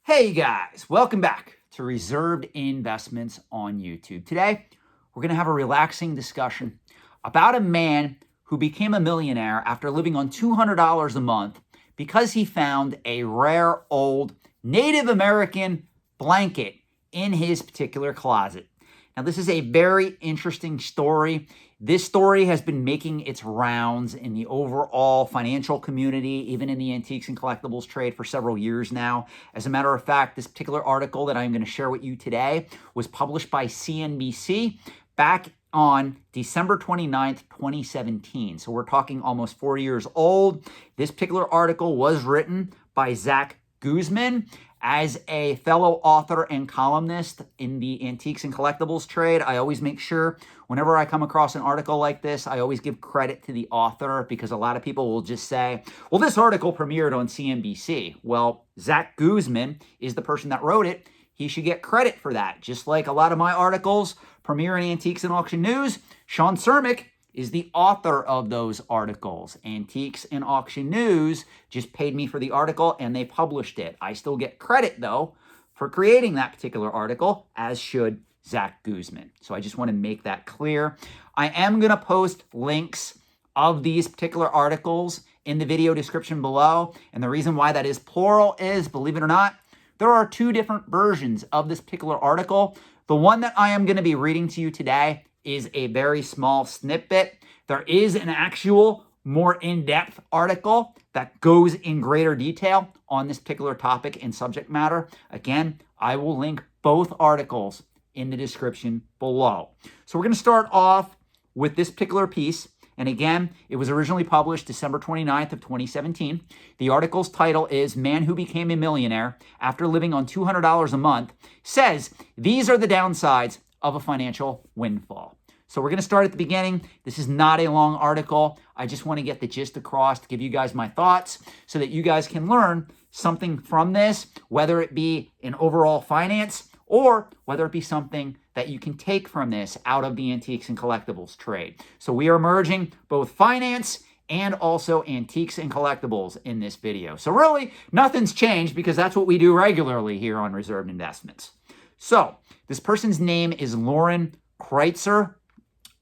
Hey guys, welcome back to Reserved Investments on YouTube. Today, we're going to have a relaxing discussion about a man who became a millionaire after living on $200 a month because he found a rare old Native American blanket in his particular closet. Now, this is a very interesting story. This story has been making its rounds in the overall financial community, even in the antiques and collectibles trade for several years now. As a matter of fact, this particular article that I'm going to share with you today was published by CNBC back on December 29th, 2017. So we're talking almost 4 years old. This particular article was written by Zach Guzman. As a fellow author and columnist in the antiques and collectibles trade, I always make sure whenever I come across an article like this, I always give credit to the author, because a lot of people will just say, well, this article premiered on CNBC. Well, Zach Guzman is the person that wrote it. He should get credit for that. Just like a lot of my articles premiere in Antiques and Auction News, Sean Cermick is the author of those articles. Antiques and Auction News just paid me for the article and they published it. I still get credit, though, for creating that particular article, as should Zach Guzman. So I just want to make that clear. I am going to post links of these particular articles in the video description below. And the reason why that is plural is, believe it or not, there are two different versions of this particular article. The one that I am going to be reading to you today is a very small snippet. There is an actual more in-depth article that goes in greater detail on this particular topic and subject matter. Again, I will link both articles in the description below. So we're going to start off with this particular piece. And again, it was originally published December 29th of 2017. The article's title is "Man Who Became a Millionaire After Living on $200 a Month Says These Are the Downsides of a Financial Windfall." So we're going to start at the beginning. This is not a long article. I just want to get the gist across to give you guys my thoughts so that you guys can learn something from this, whether it be in overall finance or whether it be something that you can take from this out of the antiques and collectibles trade. So we are merging both finance and also antiques and collectibles in this video. So really, nothing's changed because that's what we do regularly here on Reserved Investments. So this person's name is Lauren Kreitzer.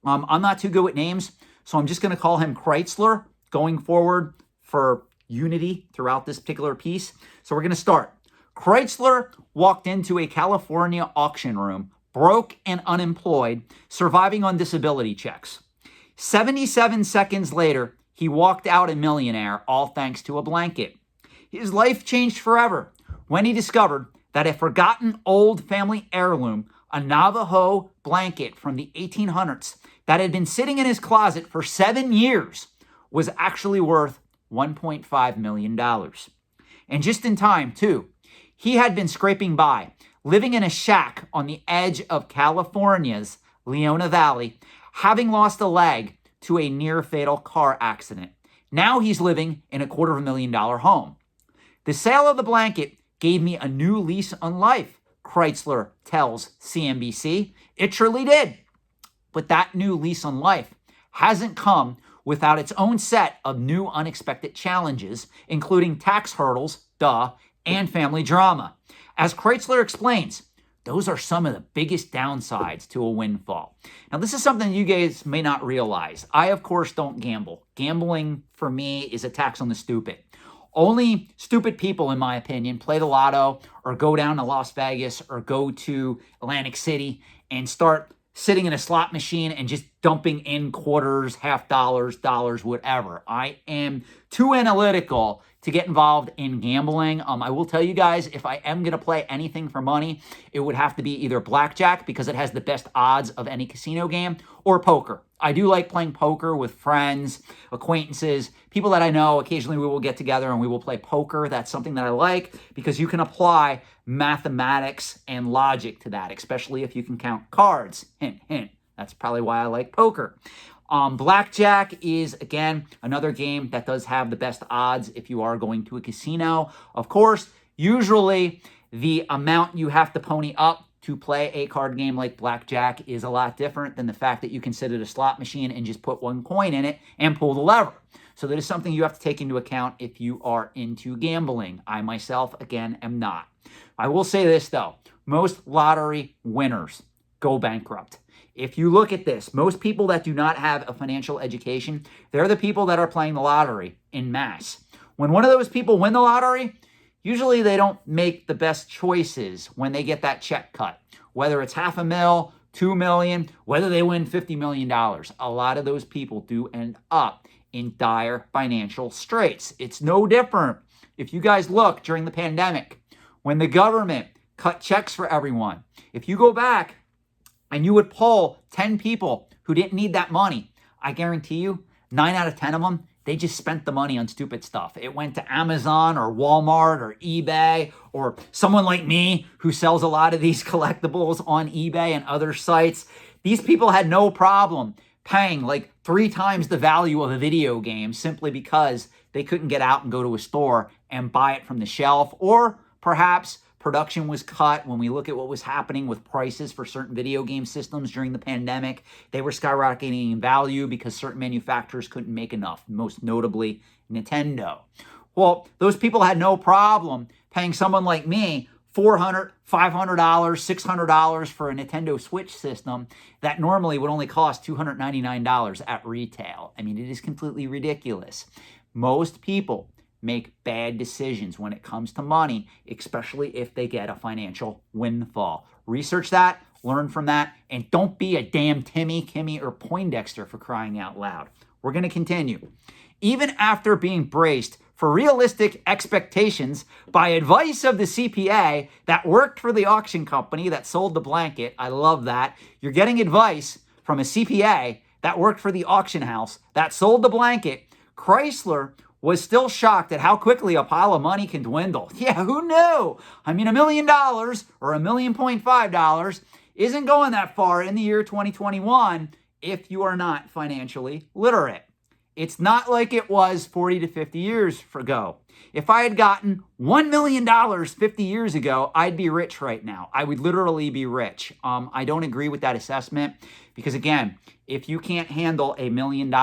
I'm not too good with names, so I'm just going to call him Chrysler going forward for unity throughout this particular piece. So we're going to start. Chrysler walked into a California auction room, broke and unemployed, surviving on disability checks. 77 seconds later, he walked out a millionaire, all thanks to a blanket. His life changed forever when he discovered that a forgotten old family heirloom, a Navajo blanket from the 1800s that had been sitting in his closet for 7 years, was actually worth $1.5 million. And just in time, too. He had been scraping by, living in a shack on the edge of California's Leona Valley, having lost a leg to a near-fatal car accident. Now he's living in a $250,000 home. The sale of the blanket gave me a new lease on life, Chrysler tells CNBC. It truly did. But that new lease on life hasn't come without its own set of new unexpected challenges, including tax hurdles, and family drama. As Chrysler explains, those are some of the biggest downsides to a windfall. Now, this is something you guys may not realize. I, of course, don't gamble. Gambling, for me, is a tax on the stupid. Only stupid people, in my opinion, play the lotto or go down to Las Vegas or go to Atlantic City and start sitting in a slot machine and just dumping in quarters, half dollars, whatever. I am too analytical to get involved in gambling. I will tell you guys, if I am going to play anything for money, it would have to be either blackjack, because it has the best odds of any casino game, or poker. I do like playing poker with friends, acquaintances, people that I know. Occasionally we will get together and we will play poker. That's something that I like because you can apply mathematics and logic to that, especially if you can count cards. Hint, hint. That's probably why I like poker. Blackjack is, again, another game that does have the best odds if you are going to a casino. Of course, usually the amount you have to pony up to play a card game like blackjack is a lot different than the fact that you can sit at a slot machine and just put one coin in it and pull the lever. So that is something you have to take into account if you are into gambling. I myself, again, am not. I will say this though, most lottery winners go bankrupt. If you look at this, most people that do not have a financial education, they're the people that are playing the lottery en masse. When one of those people win the lottery, usually they don't make the best choices when they get that check cut. Whether it's $500,000, $2 million, whether they win $50 million. A lot of those people do end up in dire financial straits. It's no different. If you guys look during the pandemic, when the government cut checks for everyone, if you go back and you would poll 10 people who didn't need that money, I guarantee you, 9 out of 10 of them, they just spent the money on stupid stuff. It went to Amazon or Walmart or eBay or someone like me who sells a lot of these collectibles on eBay and other sites. These people had no problem paying like 3 times the value of a video game simply because they couldn't get out and go to a store and buy it from the shelf, or perhaps production was cut. When we look at what was happening with prices for certain video game systems during the pandemic, they were skyrocketing in value because certain manufacturers couldn't make enough, most notably Nintendo. Well, those people had no problem paying someone like me $400, $500, $600 for a Nintendo Switch system that normally would only cost $299 at retail. I mean, it is completely ridiculous. Most people make bad decisions when it comes to money, especially if they get a financial windfall. Research that, learn from that, and don't be a damn Timmy, Kimmy, or Poindexter for crying out loud. We're going to continue. Even after being braced for realistic expectations by advice of the CPA that worked for the auction company that sold the blanket, I love that. You're getting advice from a CPA that worked for the auction house that sold the blanket. Chrysler was still shocked at how quickly a pile of money can dwindle. Yeah, who knew? I mean, $1 million or $1.5 million isn't going that far in the year 2021 if you are not financially literate. It's not like it was 40 to 50 years ago. If I had gotten $1 million 50 years ago, I'd be rich right now. I would literally be rich. I don't agree with that assessment because, again, if you can't handle $1 million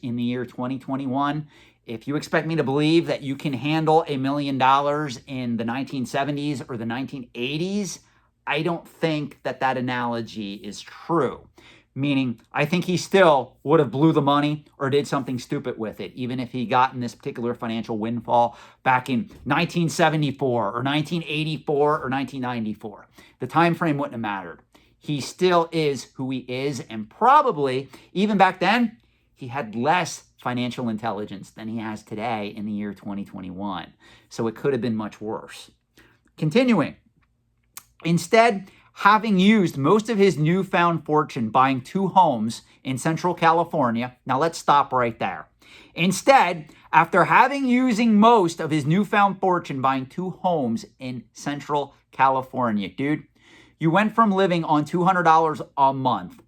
in the year 2021, if you expect me to believe that you can handle $1 million in the 1970s or the 1980s, I don't think that that analogy is true. Meaning, I think he still would have blew the money or did something stupid with it, even if he got in this particular financial windfall back in 1974 or 1984 or 1994. The time frame wouldn't have mattered. He still is who he is, and probably, even back then, he had less financial intelligence than he has today in the year 2021. So it could have been much worse. Continuing. Instead, having used most of his newfound fortune buying 2 homes in Central California, now let's stop right there. Instead, after having using most of his newfound fortune buying 2 homes in Central California, dude, you went from living on $200 a month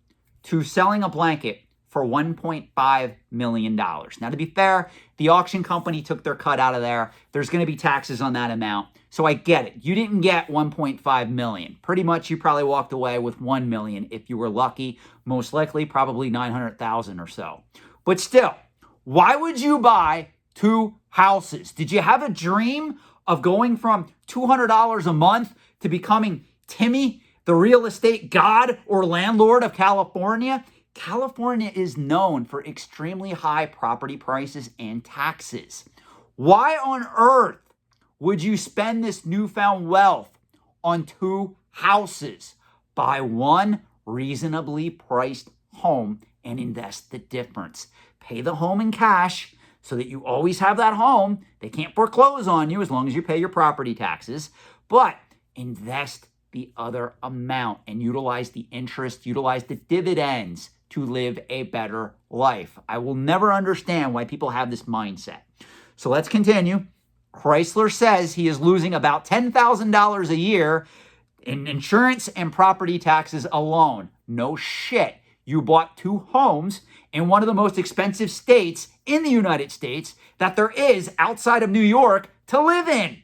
to selling a blanket for $1.5 million. Now, to be fair, the auction company took their cut out of there. There's going to be taxes on that amount. So I get it. You didn't get $1.5 million. Pretty much you probably walked away with $1 million if you were lucky. Most likely probably $900,000 or so. But still, why would you buy 2 houses? Did you have a dream of going from $200 a month to becoming Timmy, the real estate god or landlord of California? California is known for extremely high property prices and taxes. Why on earth would you spend this newfound wealth on 2 houses? Buy 1 reasonably priced home and invest the difference. Pay the home in cash so that you always have that home. They can't foreclose on you as long as you pay your property taxes, but invest the other amount and utilize the interest, utilize the dividends to live a better life. I will never understand why people have this mindset. So let's continue. Chrysler says he is losing about $10,000 a year in insurance and property taxes alone. No shit. You bought 2 homes in one of the most expensive states in the United States that there is outside of New York to live in.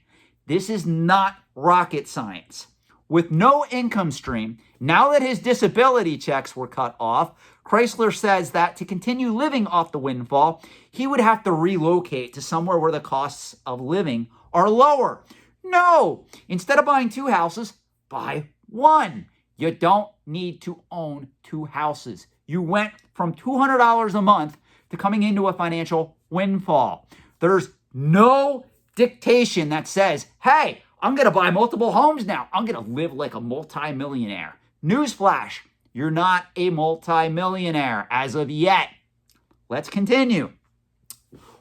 This is not rocket science. With no income stream, now that his disability checks were cut off, Chrysler says that to continue living off the windfall, he would have to relocate to somewhere where the costs of living are lower. No, instead of buying 2 houses, buy 1. You don't need to own 2 houses. You went from $200 a month to coming into a financial windfall. There's no dictation that says, hey, I'm going to buy multiple homes now. I'm going to live like a multimillionaire. Newsflash, you're not a multimillionaire as of yet. Let's continue.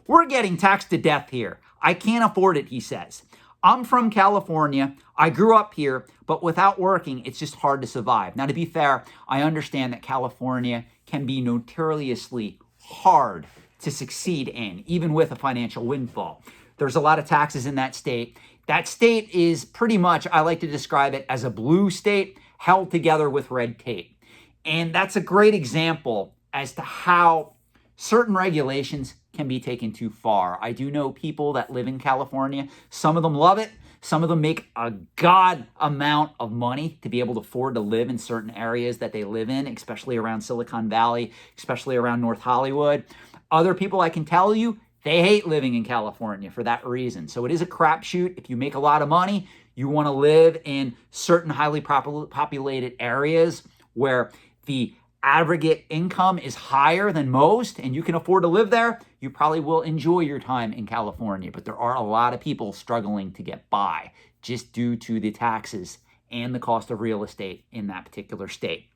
We're getting taxed to death here. I can't afford it, he says. I'm from California. I grew up here, but without working, it's just hard to survive. Now, to be fair, I understand that California can be notoriously hard to succeed in, even with a financial windfall. There's a lot of taxes in that state. That state is pretty much, I like to describe it as a blue state held together with red tape. And that's a great example as to how certain regulations can be taken too far. I do know people that live in California. Some of them love it. Some of them make a god amount of money to be able to afford to live in certain areas that they live in, especially around Silicon Valley, especially around North Hollywood. Other people, I can tell you, they hate living in California for that reason. So it is a crapshoot. If you make a lot of money, you want to live in certain highly populated areas where the aggregate income is higher than most and you can afford to live there, you probably will enjoy your time in California. But there are a lot of people struggling to get by just due to the taxes and the cost of real estate in that particular state.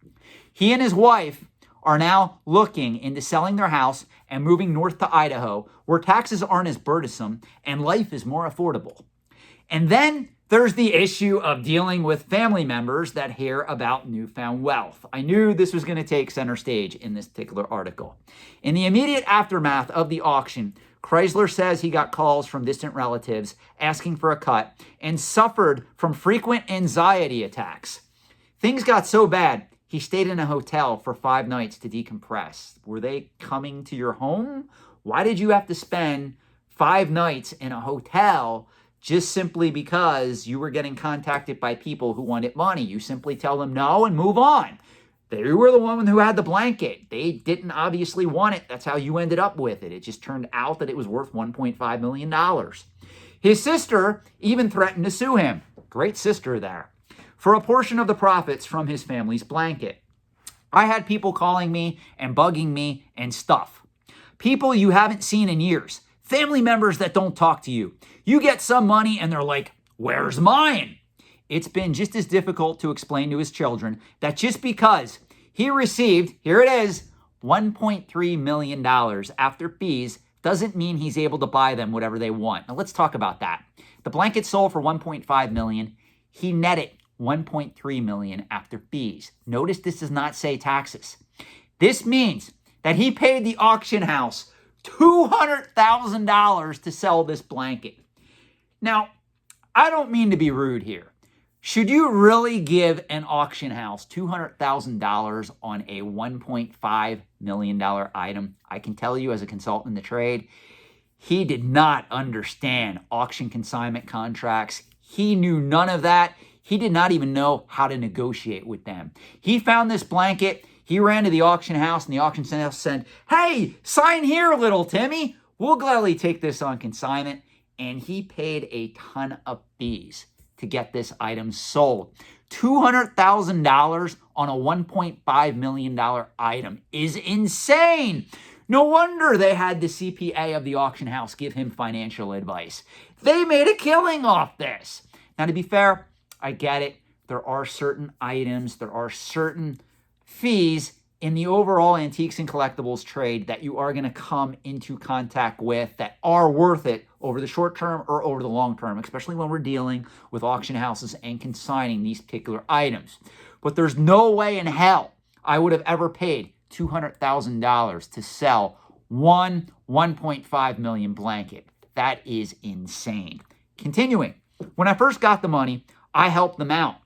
He and his wife are now looking into selling their house and moving north to Idaho, where taxes aren't as burdensome and life is more affordable. And then there's the issue of dealing with family members that hear about newfound wealth. I knew this was going to take center stage in this particular article. In the immediate aftermath of the auction, Chrysler says he got calls from distant relatives asking for a cut and suffered from frequent anxiety attacks. Things got so bad, he stayed in a hotel for 5 nights to decompress. Were they coming to your home? Why did you have to spend 5 nights in a hotel just simply because you were getting contacted by people who wanted money? You simply tell them no and move on. They were the one who had the blanket. They didn't obviously want it. That's how you ended up with it. It just turned out that it was worth $1.5 million. His sister even threatened to sue him. Great sister there. For a portion of the profits from his family's blanket. I had people calling me and bugging me and stuff. People you haven't seen in years. Family members that don't talk to you. You get some money and they're like, where's mine? It's been just as difficult to explain to his children that just because he received, here it is, $1.3 million after fees doesn't mean he's able to buy them whatever they want. Now let's talk about that. The blanket sold for $1.5 million. He netted $1.3 million after fees. Notice this does not say taxes. This means that he paid the auction house $200,000 to sell this blanket. Now, I don't mean to be rude here. Should you really give an auction house $200,000 on a $1.5 million item? I can tell you as a consultant in the trade, he did not understand auction consignment contracts. He knew none of that. He did not even know how to negotiate with them. He found this blanket. He ran to the auction house, and the auction house said, hey, sign here, little Timmy. We'll gladly take this on consignment. And he paid a ton of fees to get this item sold. $200,000 on a $1.5 million item is insane. No wonder they had the CPA of the auction house give him financial advice. They made a killing off this. Now, to be fair, I get it. There are certain items, there are certain fees in the overall antiques and collectibles trade that you are going to come into contact with that are worth it over the short term or over the long term, especially when we're dealing with auction houses and consigning these particular items. But there's no way in hell I would have ever paid $200,000 to sell one 1.5 million blanket. That is insane. Continuing, when I first got the money, I helped them out.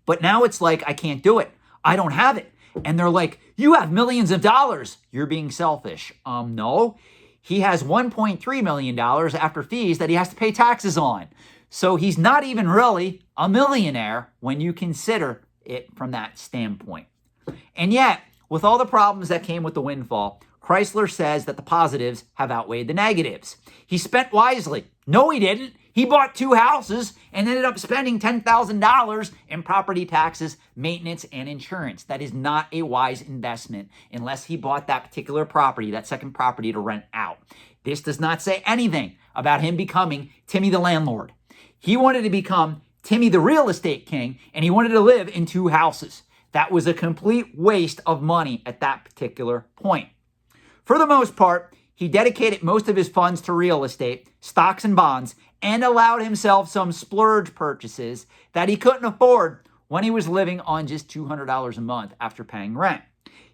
But now it's like, I can't do it. I don't have it. And they're like, you have millions of dollars. You're being selfish. No. He has $1.3 million after fees that he has to pay taxes on. So he's not even really a millionaire when you consider it from that standpoint. And yet, With all the problems that came with the windfall, Chrysler says that the positives have outweighed the negatives. He spent wisely. No, he didn't. He bought 2 houses and ended up spending $10,000 in property taxes, maintenance, and insurance. That is not a wise investment unless he bought that particular property, that second property, to rent out. This does not say anything about him becoming Timmy the landlord. He wanted to become Timmy the real estate king, and he wanted to live in 2 houses. That was a complete waste of money at that particular point. For the most part, he dedicated most of his funds to real estate, stocks and bonds, and allowed himself some splurge purchases that he couldn't afford when he was living on just $200 a month after paying rent.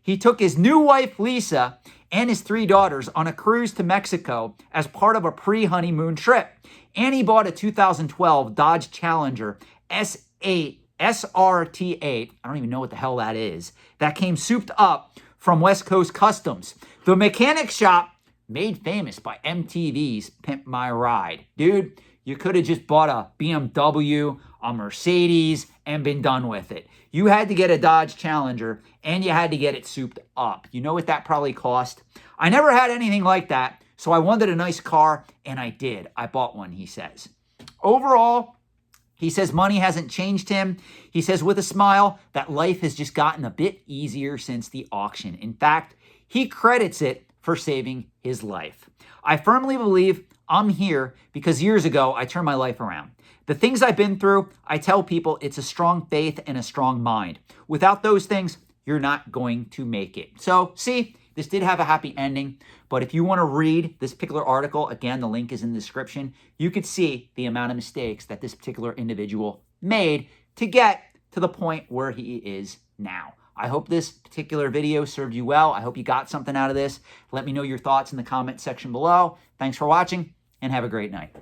He took his new wife, Lisa, and his 3 daughters on a cruise to Mexico as part of a pre-honeymoon trip. And he bought a 2012 Dodge Challenger S8, SRT8, I don't even know what the hell that is, that came souped up from West Coast Customs, the mechanic shop made famous by MTV's Pimp My Ride. Dude, you could have just bought a BMW, a Mercedes, and been done with it. You had to get a Dodge Challenger, and you had to get it souped up. You know what that probably cost? I never had anything like that, so I wanted a nice car, and I did. I bought one, he says. Overall, he says money hasn't changed him. He says with a smile that life has just gotten a bit easier since the auction. In fact, he credits it for saving his life. I firmly believe I'm here because years ago, I turned my life around. The things I've been through, I tell people it's a strong faith and a strong mind. Without those things, you're not going to make it. So, see, this did have a happy ending, but if you want to read this particular article, again, the link is in the description, you could see the amount of mistakes that this particular individual made to get to the point where he is now. I hope this particular video served you well. I hope you got something out of this. Let me know your thoughts in the comment section below. Thanks for watching, and have a great night.